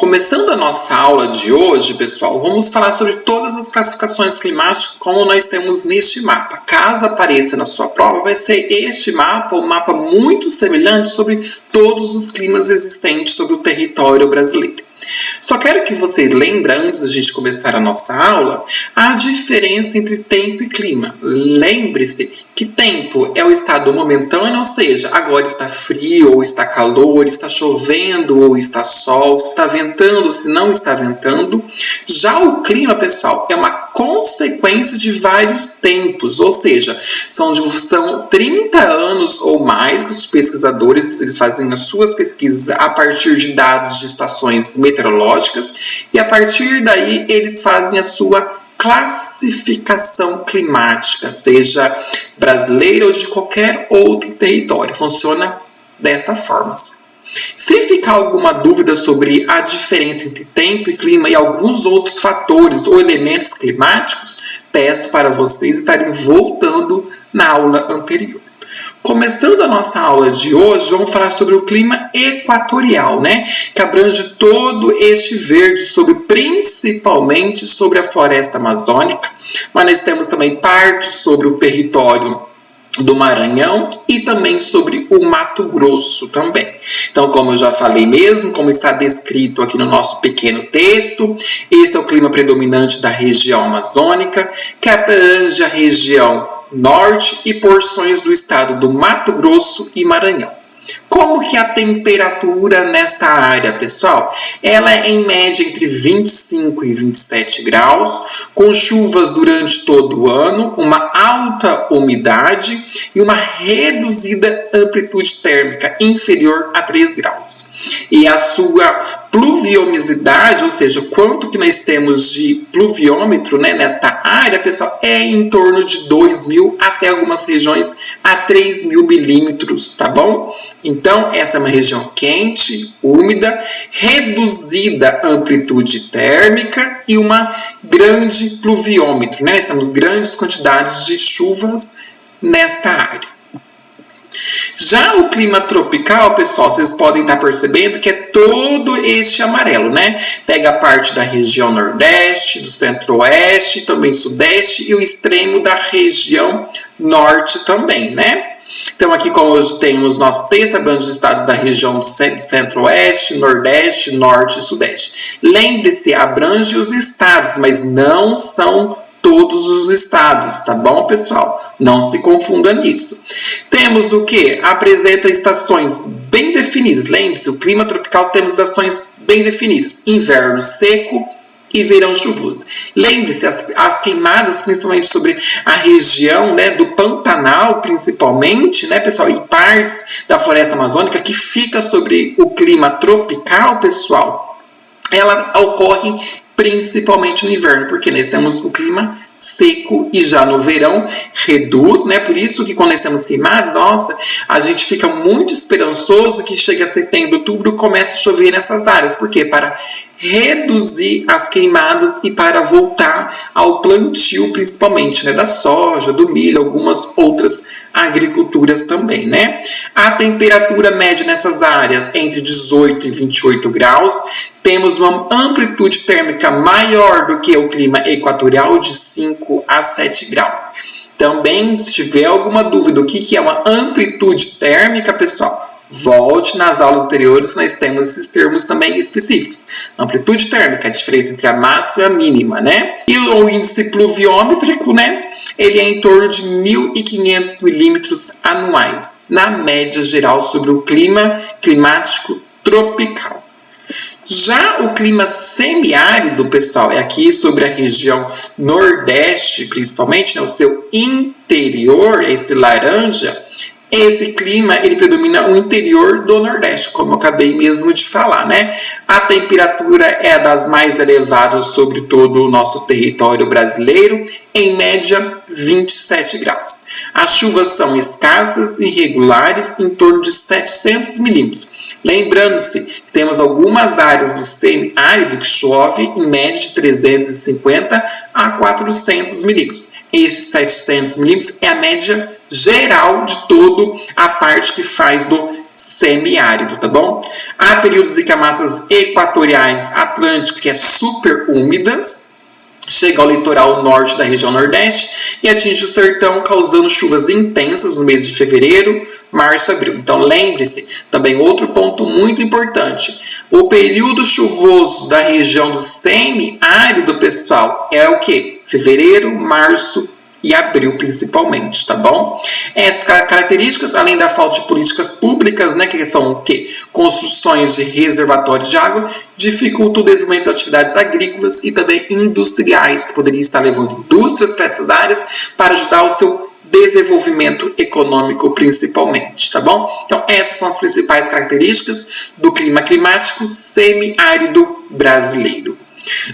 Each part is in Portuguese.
Começando a nossa aula de hoje, pessoal, vamos falar sobre todas as classificações climáticas como nós temos neste mapa. Caso apareça na sua prova, vai ser este mapa, um mapa muito semelhante sobre todos os climas existentes sobre o território brasileiro. Só quero que vocês lembrem, antes da gente começar a nossa aula, a diferença entre tempo e clima. Lembre-se que tempo é o estado momentâneo, ou seja, agora está frio ou está calor, está chovendo ou está sol, se está ventando ou se não está ventando. Já o clima, pessoal, é uma consequência de vários tempos, ou seja, são 30 anos ou mais que os pesquisadores eles fazem as suas pesquisas a partir de dados de estações meteorológicas e a partir daí eles fazem a sua classificação climática, seja brasileira ou de qualquer outro território. Funciona dessa forma. Se ficar alguma dúvida sobre a diferença entre tempo e clima e alguns outros fatores ou elementos climáticos, peço para vocês estarem voltando na aula anterior. Começando a nossa aula de hoje, vamos falar sobre o clima equatorial, que abrange todo este verde, principalmente sobre a floresta amazônica, mas nós temos também parte sobre o território do Maranhão e também sobre o Mato Grosso também. Então, como eu já falei mesmo, como está descrito aqui no nosso pequeno texto, esse é o clima predominante da região amazônica, que abrange a região norte e porções do estado do Mato Grosso e Maranhão. Como que é a temperatura nesta área, pessoal? Ela é em média entre 25 e 27 graus, com chuvas durante todo o ano, uma alta umidade e uma reduzida amplitude térmica inferior a 3 graus. E a sua pluviomicidade, ou seja, quanto que nós temos de pluviômetro nesta área, pessoal, é em torno de 2.000 até algumas regiões a 3.000 milímetros, tá bom? Então, essa é uma região quente, úmida, reduzida amplitude térmica e uma grande pluviômetro, Nós temos grandes quantidades de chuvas nesta área. Já o clima tropical, pessoal, vocês podem estar percebendo que é todo este amarelo, Pega a parte da região nordeste, do centro-oeste, também sudeste e o extremo da região norte também, Então, aqui como hoje temos nosso texto, abrange os estados da região do centro-oeste, nordeste, norte e sudeste. Lembre-se, abrange os estados, mas não são todos os estados, tá bom, pessoal? Não se confunda nisso. Temos o que? Apresenta estações bem definidas. Lembre-se, o clima tropical temos estações bem definidas. Inverno seco e verão chuvoso. Lembre-se, as queimadas, principalmente sobre a região do Pantanal, principalmente, pessoal, e partes da floresta amazônica, que fica sobre o clima tropical, pessoal, ela ocorre principalmente no inverno, porque nós temos o clima seco e já no verão reduz, Por isso que quando nós temos queimadas, nossa, a gente fica muito esperançoso que chega a setembro, outubro, comece a chover nessas áreas. Por quê? Para reduzir as queimadas e para voltar ao plantio, principalmente, da soja, do milho, algumas outras agriculturas também, A temperatura média nessas áreas é entre 18 e 28 graus. Temos uma amplitude térmica maior do que o clima equatorial, de 5 a 7 graus. Também, se tiver alguma dúvida do que é uma amplitude térmica, pessoal, volte nas aulas anteriores, nós temos esses termos também específicos. Amplitude térmica, a diferença entre a máxima e a mínima, E o índice pluviômetrico, ele é em torno de 1.500 milímetros anuais, na média geral sobre o clima climático tropical. Já o clima semiárido, pessoal, é aqui sobre a região nordeste, principalmente, o seu interior, esse laranja. Esse clima, ele predomina o interior do Nordeste, como eu acabei mesmo de falar, A temperatura é das mais elevadas sobre todo o nosso território brasileiro, em média 27 graus. As chuvas são escassas e irregulares, em torno de 700 milímetros. Lembrando-se que temos algumas áreas do semiárido que chove em média de 350 a 400 milímetros. Esses 700 milímetros é a média geral de toda a parte que faz do semiárido, tá bom? Há períodos em que há massas equatoriais atlânticas, que é super úmidas, chega ao litoral norte da região nordeste e atinge o sertão, causando chuvas intensas no mês de fevereiro, março e abril. Então, lembre-se, também outro ponto muito importante, o período chuvoso da região do semiárido, pessoal, é o quê? Fevereiro, março e abril, principalmente, tá bom? Essas características, além da falta de políticas públicas, né, que são o quê? Construções de reservatórios de água, dificultam o desenvolvimento de atividades agrícolas e também industriais, que poderia estar levando indústrias para essas áreas para ajudar o seu desenvolvimento econômico, principalmente, tá bom? Então, essas são as principais características do clima climático semiárido brasileiro.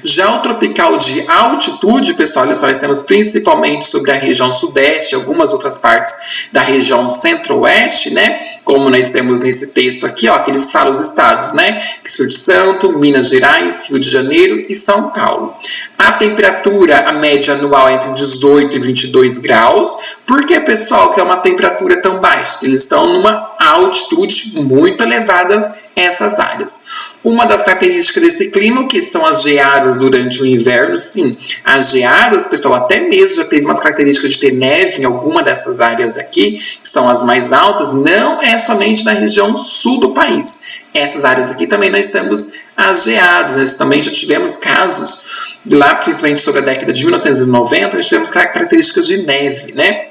Já o tropical de altitude, pessoal, olha só, nós temos principalmente sobre a região sudeste e algumas outras partes da região centro-oeste, né? Como nós temos nesse texto aqui, ó, que eles falam os estados, né? Espírito Santo, Minas Gerais, Rio de Janeiro e São Paulo. A temperatura, a média anual é entre 18 e 22 graus. Por que, pessoal, que é uma temperatura tão baixa? Eles estão numa altitude muito elevada, essas áreas. Uma das características desse clima, que são as geadas durante o inverno, sim. As geadas, pessoal, até mesmo já teve umas características de ter neve em alguma dessas áreas aqui, que são as mais altas, não é somente na região sul do país. Essas áreas aqui também nós temos as geadas, nós também já tivemos casos, lá principalmente sobre a década de 1990, nós tivemos características de neve, né?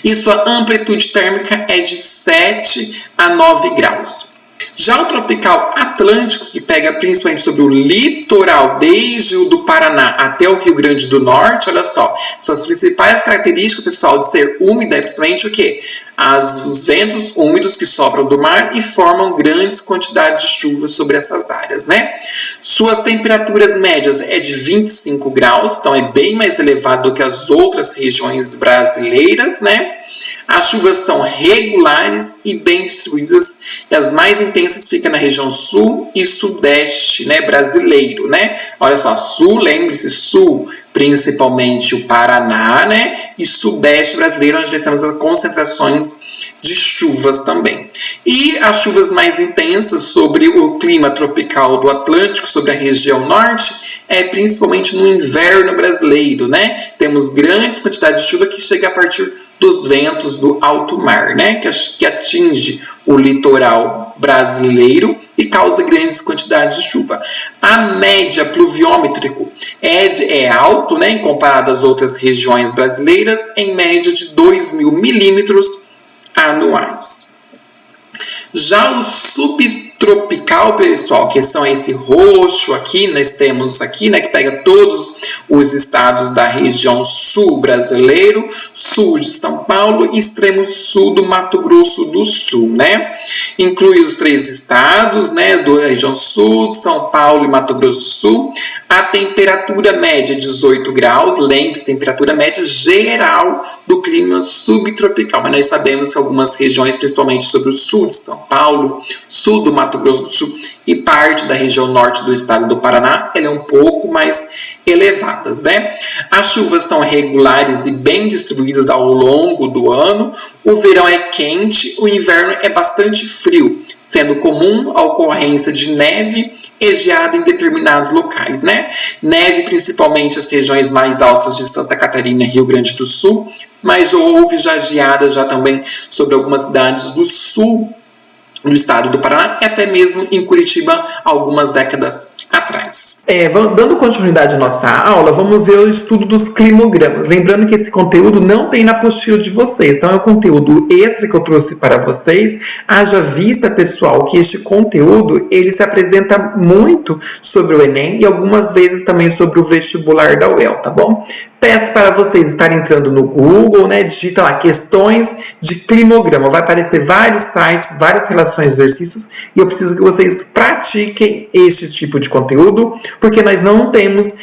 E sua amplitude térmica é de 7 a 9 graus. Já o tropical atlântico, que pega principalmente sobre o litoral, desde o do Paraná até o Rio Grande do Norte, olha só, suas principais características, pessoal, de ser úmida é principalmente o quê? Os ventos úmidos que sobram do mar e formam grandes quantidades de chuva sobre essas áreas, né? Suas temperaturas médias é de 25 graus, então é bem mais elevado do que as outras regiões brasileiras, né? As chuvas são regulares e bem distribuídas, e as mais intensas ficam na região sul e sudeste, né, brasileiro, né? Olha só, sul, lembre-se, sul, principalmente o Paraná, né? E sudeste brasileiro, onde nós temos as concentrações de chuvas também. E as chuvas mais intensas sobre o clima tropical do Atlântico, sobre a região norte, é principalmente no inverno brasileiro, né? Temos grandes quantidades de chuva que chega a partir dos ventos do alto mar, né? Que atinge o litoral brasileiro e causa grandes quantidades de chuva. A média pluviômetrico é alto, né? Comparado às outras regiões brasileiras, em média de 2.000 milímetros anuais. Já o subtropical, pessoal, que são esse roxo aqui, nós temos aqui, né, que pega todos os estados da região sul brasileiro, sul de São Paulo e extremo sul do Mato Grosso do Sul, né? Inclui os 3 estados, né, da região sul, de São Paulo e Mato Grosso do Sul. A temperatura média é 18 graus, lembre-se, temperatura média geral do clima subtropical, mas nós sabemos que algumas regiões, principalmente sobre o sul de São Paulo, sul do Mato Grosso do Sul e parte da região norte do estado do Paraná, ela é um pouco mais elevadas, né? As chuvas são regulares e bem distribuídas ao longo do ano. O verão é quente, o inverno é bastante frio, sendo comum a ocorrência de neve e geada em determinados locais, né? Neve principalmente as regiões mais altas de Santa Catarina e Rio Grande do Sul, mas houve já geadas já também sobre algumas cidades do sul no estado do Paraná e até mesmo em Curitiba algumas décadas atrás. Dando continuidade à nossa aula, vamos ver o estudo dos climogramas. Lembrando que esse conteúdo não tem na apostila de vocês, então é um conteúdo extra que eu trouxe para vocês. Haja vista, pessoal, que este conteúdo ele se apresenta muito sobre o Enem e algumas vezes também sobre o vestibular da UEL, tá bom? Peço para vocês estarem entrando no Google, né? Digita lá questões de climograma. Vai aparecer vários sites, várias relações de exercícios e eu preciso que vocês pratiquem este tipo de conteúdo, porque nós não temos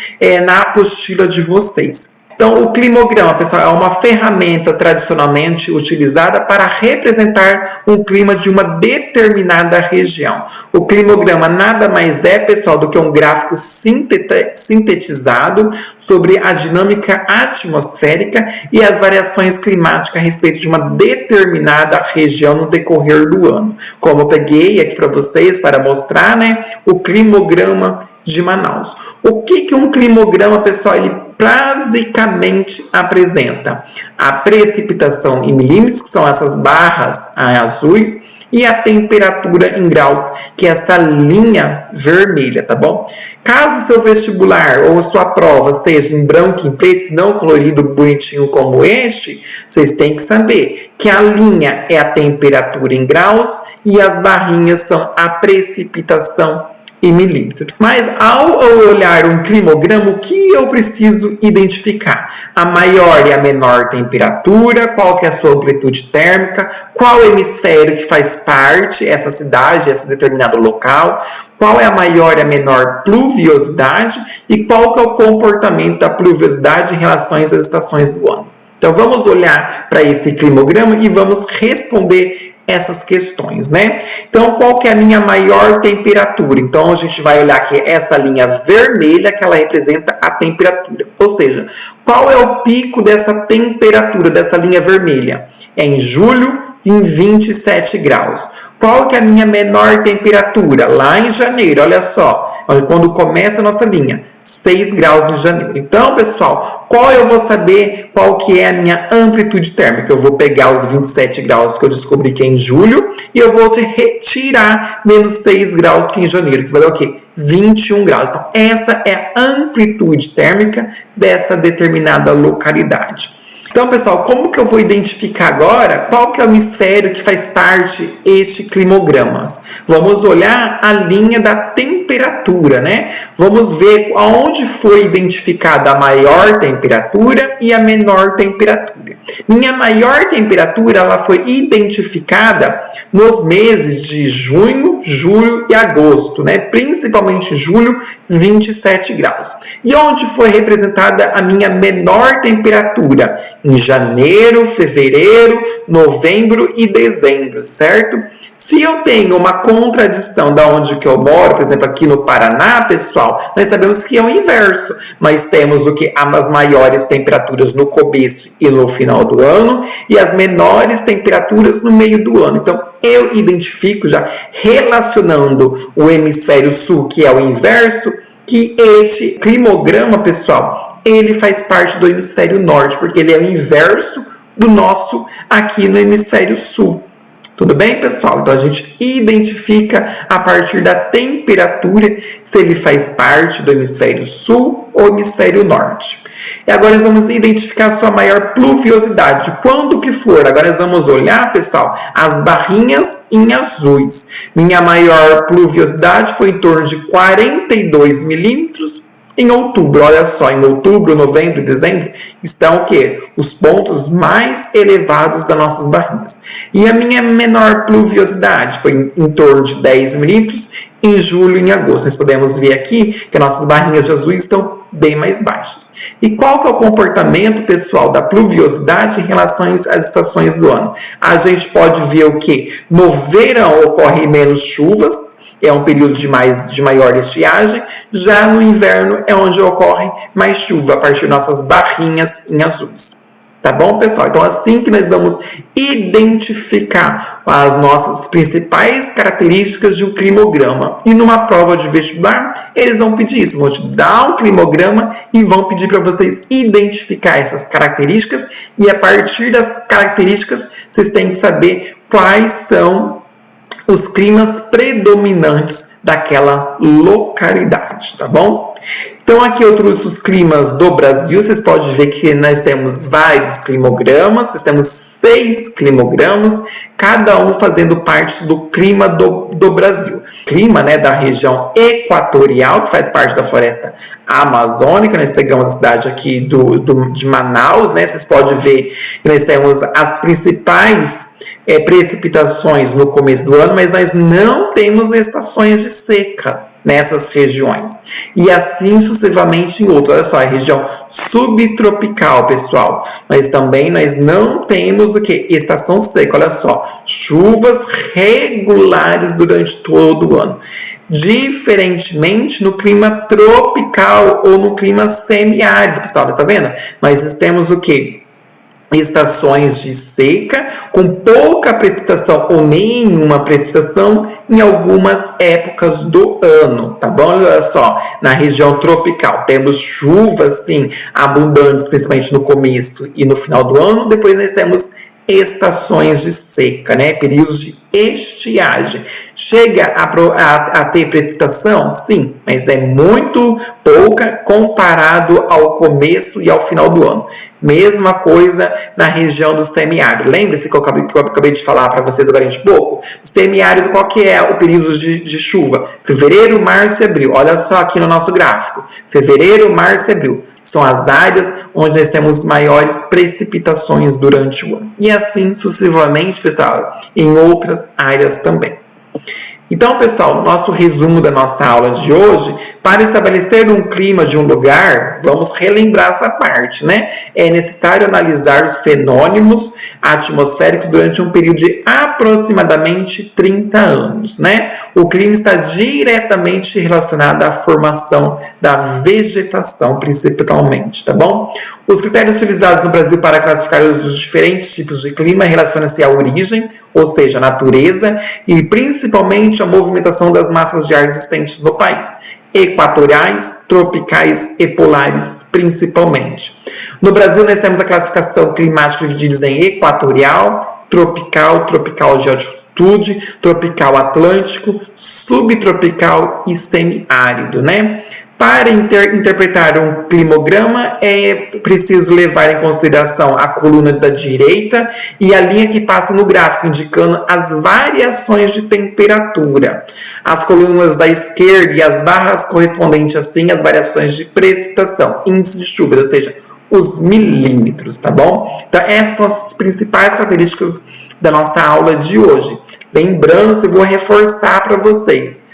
na apostila de vocês. Então, o climograma, pessoal, é uma ferramenta tradicionalmente utilizada para representar um clima de uma determinada região. O climograma nada mais é, pessoal, do que um gráfico sintetizado sobre a dinâmica atmosférica e as variações climáticas a respeito de uma determinada região no decorrer do ano. Como eu peguei aqui para vocês para mostrar, né, o climograma de Manaus. O que um climograma, pessoal, ele basicamente apresenta? A precipitação em milímetros, que são essas barras azuis, e a temperatura em graus, que é essa linha vermelha, tá bom? Caso seu vestibular ou sua prova seja em branco e em preto, não colorido bonitinho como este, vocês têm que saber que a linha é a temperatura em graus e as barrinhas são a precipitação em milímetros. Mas ao olhar um climograma, o que eu preciso identificar? A maior e a menor temperatura, qual que é a sua amplitude térmica, qual hemisfério que faz parte, essa cidade, esse determinado local, qual é a maior e a menor pluviosidade e qual que é o comportamento da pluviosidade em relação às estações do ano. Então vamos olhar para esse climograma e vamos responder essas questões, né? Então, qual que é a minha maior temperatura? Então, a gente vai olhar aqui essa linha vermelha, que ela representa a temperatura. Ou seja, qual é o pico dessa temperatura, dessa linha vermelha? É em julho, em 27 graus. Qual que é a minha menor temperatura? Lá em janeiro, olha só, quando começa a nossa linha. 6 graus em janeiro. Então, pessoal, qual eu vou saber qual que é a minha amplitude térmica? Eu vou pegar os 27 graus que eu descobri que é em julho e eu vou retirar menos 6 graus que é em janeiro, que vai dar o quê? 21 graus. Então, essa é a amplitude térmica dessa determinada localidade. Então, pessoal, como que eu vou identificar agora qual que é o hemisfério que faz parte este climograma? Vamos olhar a linha da temperatura, né? Vamos ver aonde foi identificada a maior temperatura e a menor temperatura. Minha maior temperatura, ela foi identificada nos meses de junho, julho e agosto, né? Principalmente julho, 27 graus. E onde foi representada a minha menor temperatura? Em janeiro, fevereiro, novembro e dezembro, certo? Se eu tenho uma contradição da onde que eu moro, por exemplo, aqui no Paraná, pessoal, nós sabemos que é o inverso. Nós temos o que? As maiores temperaturas no começo e no final do ano e as menores temperaturas no meio do ano. Então, eu identifico já relacionando o hemisfério sul, que é o inverso, que este climograma, pessoal, ele faz parte do hemisfério norte, porque ele é o inverso do nosso aqui no hemisfério sul. Tudo bem, pessoal? Então, a gente identifica a partir da temperatura se ele faz parte do hemisfério sul ou hemisfério norte. E agora nós vamos identificar a sua maior pluviosidade. Quando que for? Agora nós vamos olhar, pessoal, as barrinhas em azuis. Minha maior pluviosidade foi em torno de 42 milímetros em outubro. Olha só, em outubro, novembro e dezembro estão o quê? Os pontos mais elevados das nossas barrinhas. E a minha menor pluviosidade foi em torno de 10 milímetros em julho e em agosto. Nós podemos ver aqui que nossas barrinhas de azul estão bem mais baixas. E qual que é o comportamento, pessoal, da pluviosidade em relação às estações do ano? A gente pode ver o que? No verão ocorre menos chuvas, é um período de maior estiagem, já no inverno é onde ocorre mais chuva, a partir de nossas barrinhas em azuis. Tá bom, pessoal? Então, assim que nós vamos identificar as nossas principais características de um climograma. E numa prova de vestibular, eles vão pedir isso, vão te dar um climograma e vão pedir para vocês identificar essas características e a partir das características, vocês têm que saber quais são os climas predominantes daquela localidade, tá bom? Então, aqui eu trouxe os climas do Brasil. Vocês podem ver que nós temos vários climogramas. Nós temos 6 climogramas, cada um fazendo parte do clima do Brasil. Clima, né, da região equatorial, que faz parte da floresta amazônica. Nós pegamos a cidade aqui de Manaus, né? Vocês podem ver que nós temos as principais precipitações no começo do ano, mas nós não temos estações de seca nessas regiões. E assim sucessivamente em outras. Olha só, a região subtropical, pessoal. Mas também nós não temos o que? Estação seca. Olha só, chuvas regulares durante todo o ano. Diferentemente no clima tropical ou no clima semiárido, pessoal, tá vendo? Nós temos o que? Estações de seca, com pouca precipitação ou nenhuma precipitação em algumas épocas do ano, tá bom? Olha só, na região tropical temos chuvas, sim, abundantes, principalmente no começo e no final do ano. Depois nós temos estações de seca, né? Períodos de estiagem. Chega a ter precipitação? Sim, mas é muito pouca comparado ao começo e ao final do ano. Mesma coisa na região do semiárido. Lembre-se que eu acabei de falar para vocês agora de pouco. O semiárido, qual que é o período de chuva? Fevereiro, março e abril. Olha só aqui no nosso gráfico. Fevereiro, março e abril. São as áreas onde nós temos maiores precipitações durante o ano. E assim sucessivamente, pessoal, em outras áreas também. Então, pessoal, nosso resumo da nossa aula de hoje, para estabelecer um clima de um lugar, vamos relembrar essa parte, né? É necessário analisar os fenômenos atmosféricos durante um período de aproximadamente 30 anos, né? O clima está diretamente relacionado à formação da vegetação, principalmente, tá bom? Os critérios utilizados no Brasil para classificar os diferentes tipos de clima relacionam-se à origem, ou seja, a natureza, e principalmente a movimentação das massas de ar existentes no país, equatoriais, tropicais e polares, principalmente. No Brasil, nós temos a classificação climática dividida em equatorial, tropical, tropical de altitude, tropical atlântico, subtropical e semiárido, né? Para interpretar um climograma, é preciso levar em consideração a coluna da direita e a linha que passa no gráfico, indicando as variações de temperatura. As colunas da esquerda e as barras correspondentes, assim, às variações de precipitação, índice de chuva, ou seja, os milímetros, tá bom? Então, essas são as principais características da nossa aula de hoje. Lembrando, eu vou reforçar para vocês.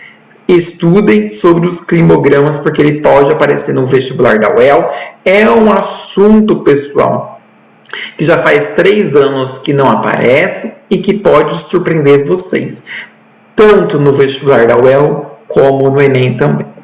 Estudem sobre os climogramas, porque ele pode aparecer no vestibular da UEL. É um assunto, pessoal, que já faz 3 anos que não aparece e que pode surpreender vocês, tanto no vestibular da UEL como no Enem também.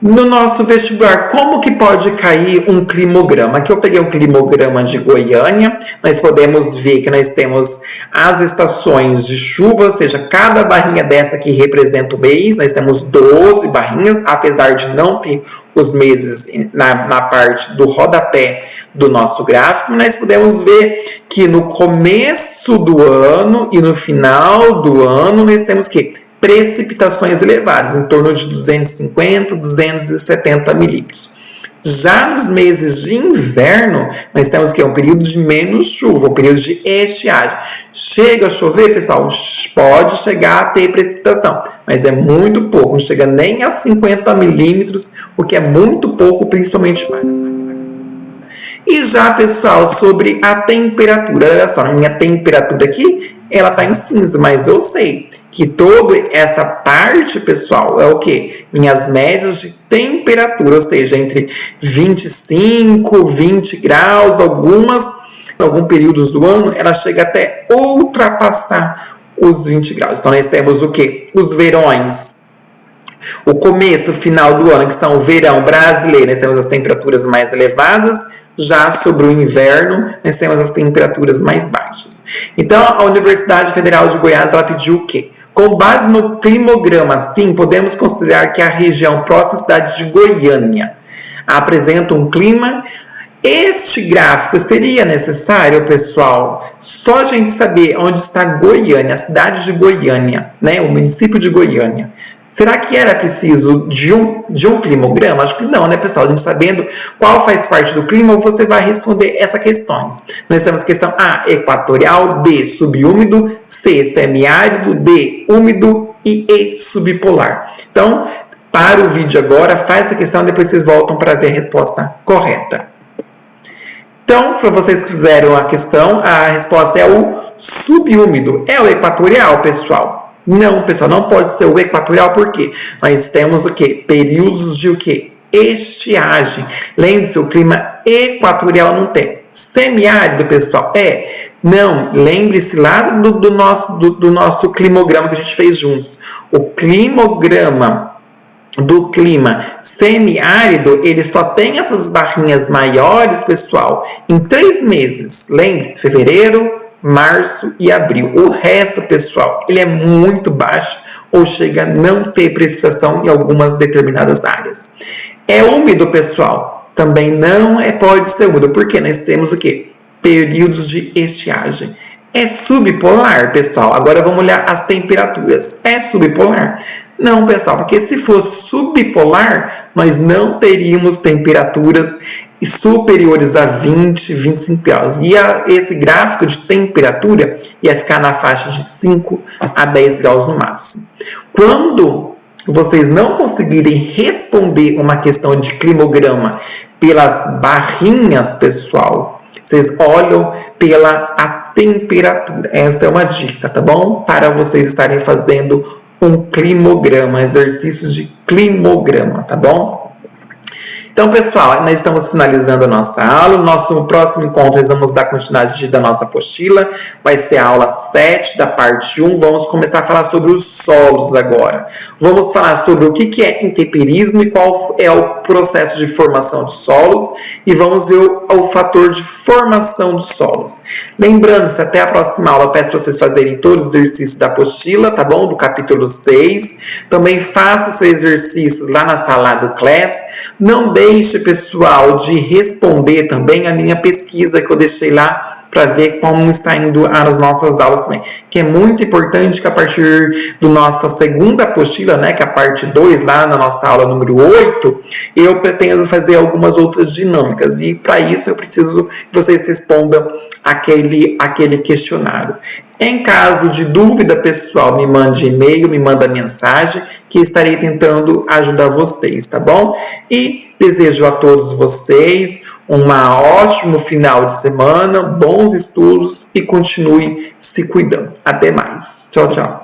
No nosso vestibular, como que pode cair um climograma? Aqui eu peguei um climograma de Goiânia. Nós podemos ver que nós temos as estações de chuva, ou seja, cada barrinha dessa aqui representa o mês. Nós temos 12 barrinhas, apesar de não ter os meses na parte do rodapé do nosso gráfico. Nós podemos ver que no começo do ano e no final do ano nós temos que precipitações elevadas, em torno de 250, 270 milímetros. Já nos meses de inverno, nós temos que um período de menos chuva, um período de estiagem. Chega a chover, pessoal? Pode chegar a ter precipitação, mas é muito pouco, não chega nem a 50 milímetros, o que é muito pouco, principalmente. E já, pessoal, sobre a temperatura, olha só, a minha temperatura aqui, ela está em cinza, mas eu sei que toda essa parte, pessoal, é o quê? Minhas médias de temperatura, ou seja, entre 25, 20 graus, alguns períodos do ano, ela chega até ultrapassar os 20 graus. Então, nós temos o quê? Os verões. O começo, final do ano, que são o verão brasileiro, nós temos as temperaturas mais elevadas. Já sobre o inverno, nós temos as temperaturas mais baixas. Então, a Universidade Federal de Goiás, ela pediu o quê? Com base no climograma, sim, podemos considerar que a região próxima à cidade de Goiânia apresenta um clima. Este gráfico seria necessário, pessoal, só a gente saber onde está Goiânia, a cidade de Goiânia, né, o município de Goiânia. Será que era preciso de um climograma? Acho que não, né, pessoal? A gente sabendo qual faz parte do clima, você vai responder essas questões. Nós temos questão A, equatorial, B, subúmido, C, semiárido, D, úmido e E, subpolar. Então, para o vídeo agora, faz essa questão, depois vocês voltam para ver a resposta correta. Então, para vocês que fizeram a questão, a resposta é o subúmido. É o equatorial, pessoal? Não, pessoal, não pode ser o equatorial, por quê? Nós temos o quê? Períodos de o quê? Estiagem. Lembre-se, o clima equatorial não tem. Semiárido, pessoal? Não, lembre-se lá do nosso climograma que a gente fez juntos. O climograma do clima semiárido, ele só tem essas barrinhas maiores, pessoal, em 3 meses. Lembre-se, fevereiro, março e abril. O resto, pessoal, ele é muito baixo ou chega a não ter precipitação em algumas determinadas áreas. É úmido, pessoal? Também não pode ser úmido, porque nós temos o quê? Períodos de estiagem. É subpolar, pessoal? Agora vamos olhar as temperaturas. É subpolar? Não, pessoal, porque se fosse subpolar, nós não teríamos temperaturas superiores a 20, 25 graus. E esse gráfico de temperatura ia ficar na faixa de 5 a 10 graus no máximo. Quando vocês não conseguirem responder uma questão de climograma pelas barrinhas, pessoal, vocês olham pela temperatura. Essa é uma dica, tá bom? Para vocês estarem fazendo um climograma, exercícios de climograma, tá bom? Então, pessoal, nós estamos finalizando a nossa aula. No nosso próximo encontro, nós vamos dar continuidade da nossa apostila. Vai ser a aula 7 da parte 1. Vamos começar a falar sobre os solos agora. Vamos falar sobre o que é intemperismo e qual é o processo de formação de solos. E vamos ver o fator de formação dos solos. Lembrando-se, até a próxima aula, eu peço para vocês fazerem todos os exercícios da apostila, tá bom? Do capítulo 6. Também faça os seus exercícios lá na sala do Class. Não deixe, pessoal, de responder também a minha pesquisa que eu deixei lá para ver como está indo as nossas aulas também. Que é muito importante que a partir da nossa segunda apostila, né, que é a parte 2, lá na nossa aula número 8, eu pretendo fazer algumas outras dinâmicas. E para isso eu preciso que vocês respondam aquele questionário. Em caso de dúvida, pessoal, me mande e-mail, me manda mensagem, que estarei tentando ajudar vocês, tá bom? E desejo a todos vocês um ótimo final de semana, bons estudos e continue se cuidando. Até mais. Tchau, tchau.